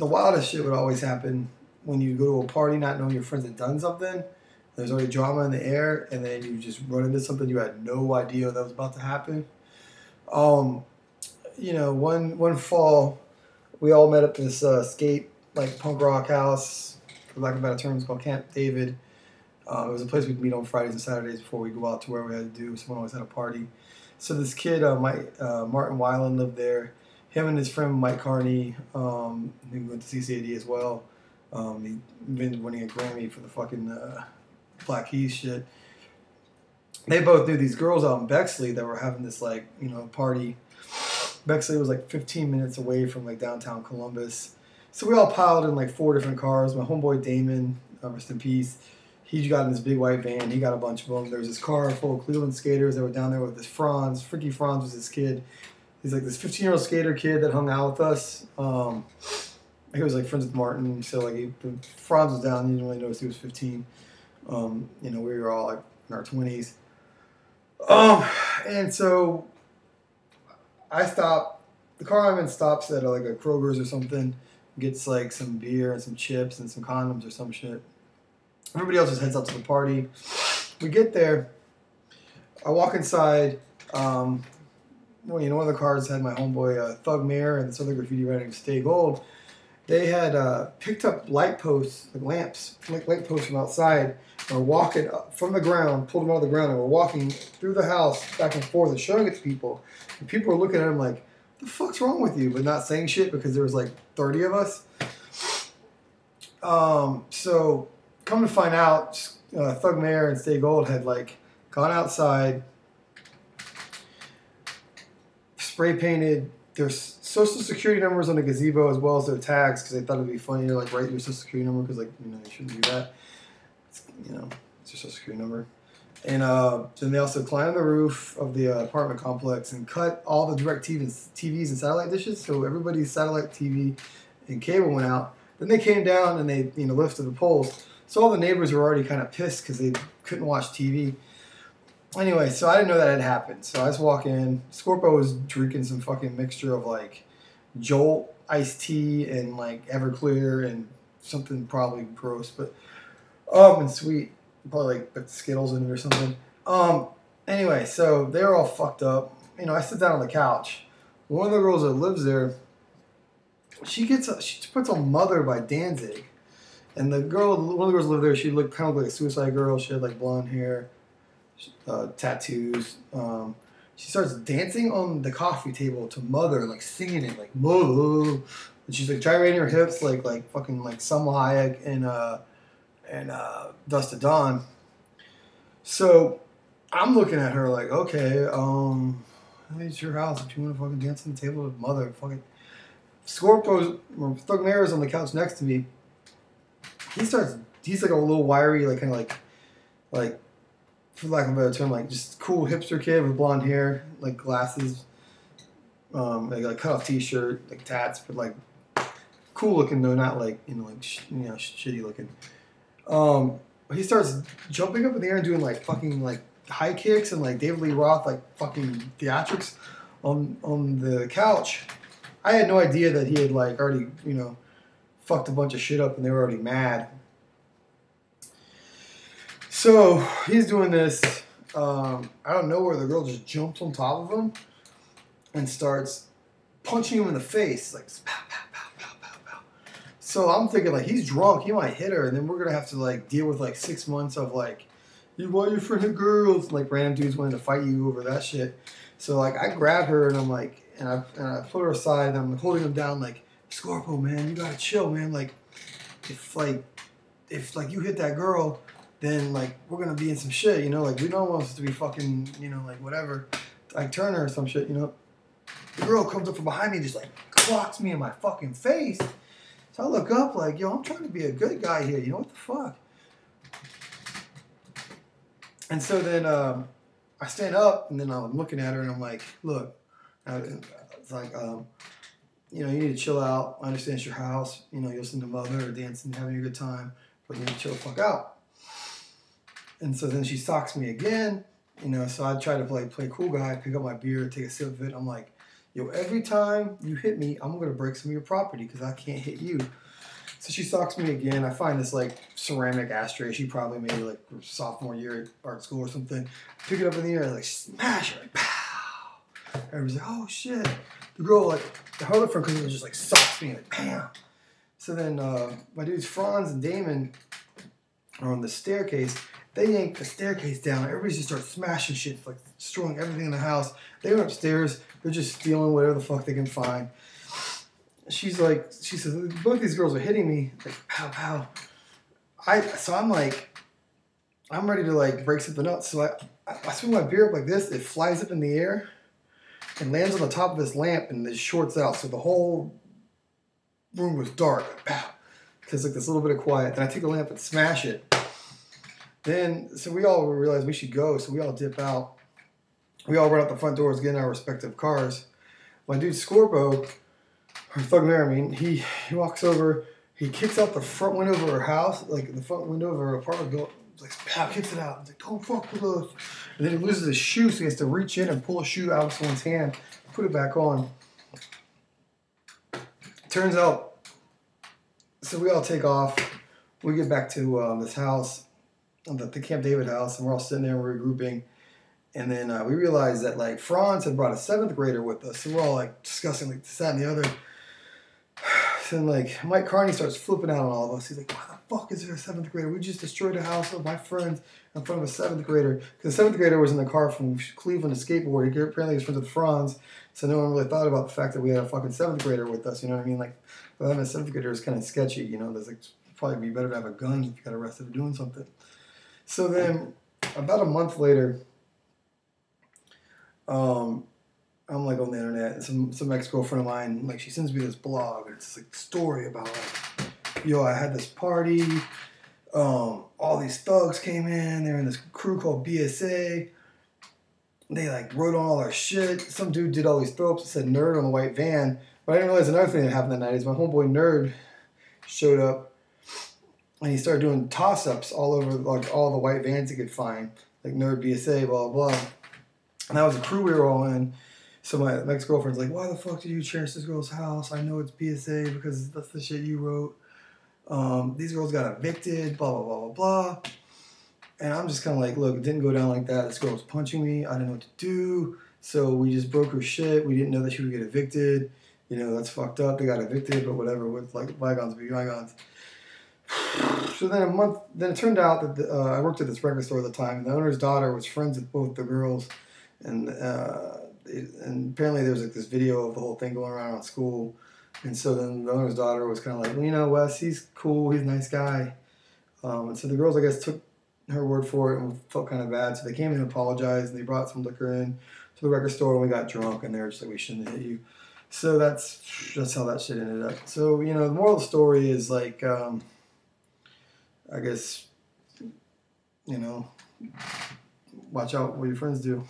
the wildest shit would always happen when you go to a party not knowing your friends had done something. There's already drama in the air, and then you just run into something you had no idea that was about to happen. Um, one fall, we all met up at this skate like punk rock house, for lack of a better term, it's called Camp David. It was a place we'd meet on Fridays and Saturdays before we go out to where we had to do. Someone always had a party. So this kid, Martin Weiland, lived there. Him and his friend Mike Carney, he went to CCAD as well. He's been winning a Grammy for the fucking Black Keys shit. They both knew these girls out in Bexley that were having this party. Bexley was like 15 minutes away from like downtown Columbus. So we all piled in like 4 different cars. My homeboy Damon, rest in peace, he got in this big white van. He got a bunch of them. There was this car full of Cleveland skaters that were down there with this Franz. Freaky Franz was this kid. He's like this 15-year-old skater kid that hung out with us. He was like friends with Martin. So like Franz was down. You didn't really notice he was 15. We were all like in our 20s. And so I stopped. The car I'm in stops at like a Kroger's or something. Gets like some beer and some chips and some condoms or some shit. Everybody else just heads out to the party. We get there. I walk inside. One of the cars had my homeboy Thug Mayor and this other graffiti writer named Stay Gold. They had picked up light posts, like lamps, light posts from outside, and were walking up from the ground, pulled them out of the ground, and were walking through the house back and forth and showing it to people. And people were looking at them like, "What the fuck's wrong with you?" But not saying shit because there was like 30 of us. So come to find out, Thug Mayor and Stay Gold had like gone outside, spray painted their social security numbers on the gazebo as well as their tags because they thought it'd be funny to like write your social security number because you shouldn't do that. It's your social security number. And then they also climbed the roof of the apartment complex and cut all the direct TVs and satellite dishes. So everybody's satellite TV and cable went out. Then they came down and they lifted the poles. So all the neighbors were already kind of pissed because they couldn't watch TV. Anyway, so I didn't know that had happened. So I just walk in. Scorpio was drinking some fucking mixture of like Jolt iced tea and like Everclear and something probably gross, but and sweet. Probably like put Skittles in it or something. Anyway, so they were all fucked up. I sit down on the couch. One of the girls that lives there, she puts on Mother by Danzig. And one of the girls that lived there, she looked kind of like a Suicide Girl. She had like blonde hair, tattoos. She starts dancing on the coffee table to Mother, like singing it, like Mother. And she's like gyrating her hips like fucking like Selma Hayek and Dust to Dawn. So I'm looking at her like, okay, it's your house. If you want to fucking dance on the table with Mother, fucking Thug Mayor's on the couch next to me. He's like a little wiry, like kind of like for lack of a better term, like just cool hipster kid with blonde hair, like glasses, like cut off t-shirt, like tats, but like cool looking though, not like shitty looking. He starts jumping up in the air and doing like fucking like high kicks and like David Lee Roth like fucking theatrics on the couch. I had no idea that he had like already fucked a bunch of shit up and they were already mad. So he's doing this. I don't know where the girl just jumps on top of him and starts punching him in the face like pow, pow, pow, pow, pow, pow. So I'm thinking like he's drunk, he might hit her, and then we're gonna have to like deal with like 6 months of like why your friend hit girls, like random dudes wanting to fight you over that shit. So like I grab her and I'm like and I put her aside and I'm holding him down like, Scorpio, man, you gotta chill, man. Like if you hit that girl, then like we're gonna be in some shit, like we don't want us to be fucking, like whatever, like Turner or some shit, The girl comes up from behind me and just like clocks me in my fucking face. So I look up like, yo, I'm trying to be a good guy here, what the fuck? And so then I stand up and then I'm looking at her and I'm like, look, it's like, you need to chill out. I understand it's your house. You listen to Mother or dancing, having a good time, but you need to chill the fuck out. And so then she socks me again, so I try to play cool guy, pick up my beer, take a sip of it. I'm like, yo, every time you hit me, I'm going to break some of your property because I can't hit you. So she stalks me again. I find this like ceramic ashtray. She probably made like sophomore year at art school or something. Pick it up in the air, like smash it, like pow. Everybody's like, oh shit. The girl, like, her other friend, because it just like socks me, like bam. So then my dudes Franz and Damon are on the staircase. They yank the staircase down. Everybody just starts smashing shit, like destroying everything in the house. They went upstairs. They're just stealing whatever the fuck they can find. She says, both these girls are hitting me, like pow pow. So I'm like, I'm ready to like break something up. So I swing my beer up like this. It flies up in the air and lands on the top of this lamp and it shorts out. So the whole room was dark, like, pow. Because like this little bit of quiet. Then I take the lamp and smash it. Then, so we all realize we should go. So we all dip out. We all run out the front doors, get in our respective cars. My dude Scorpo, or Thug Mayor, he walks over, he kicks out the front window of her house, like the front window of her apartment building, like, pow, kicks it out. He's like, don't fuck with us. And then he loses his shoe, so he has to reach in and pull a shoe out of someone's hand, put it back on. Turns out, so we all take off. We get back to this house, the Camp David house, and we're all sitting there, we're regrouping. And then we realized that like Franz had brought a 7th grader with us. So we're all like discussing like this, that, and the other. So then like Mike Carney starts flipping out on all of us. He's like, why the fuck is there a 7th grader? We just destroyed a house of my friends in front of a 7th grader. Because the 7th grader was in the car from Cleveland to skateboard. He apparently was friends with Franz. So no one really thought about the fact that we had a fucking 7th grader with us. You know what I mean? Like, having a 7th grader is kind of sketchy. You know, there's like, probably be better to have a gun if you got arrested for doing something. So then about a month later, I'm like on the internet, and some ex-girlfriend of mine, like she sends me this blog, and it's like a story about like, yo, I had this party, all these thugs came in, they're in this crew called BSA, they like wrote on all our shit, some dude did all these throw-ups and said nerd on the white van, but I didn't realize another thing that happened that night is my homeboy Nerd showed up, and he started doing toss-ups all over like all the white vans he could find, like Nerd BSA, blah, blah, blah. And that was the crew we were all in. So my ex-girlfriend's like, why the fuck did you cherish this girl's house? I know it's BSA because that's the shit you wrote. These girls got evicted, blah, blah, blah, blah, blah. And I'm just kind of like, look, it didn't go down like that. This girl was punching me. I didn't know what to do. So we just broke her shit. We didn't know that she would get evicted. You know, that's fucked up. They got evicted, but whatever. With like bygones be bygones. So then it turned out that I worked at this record store at the time, and the owner's daughter was friends with both the girls. And apparently there was like this video of the whole thing going around on school. And so then the owner's daughter was kind of like, well, you know, Wes, he's cool, he's a nice guy. And so the girls, I guess, took her word for it and felt kind of bad. So they came in and apologized, and they brought some liquor in to the record store, and we got drunk, and they were just like, we shouldn't have hit you. So that's how that shit ended up. So, you know, the moral of the story is like, I guess, you know, watch out what your friends do.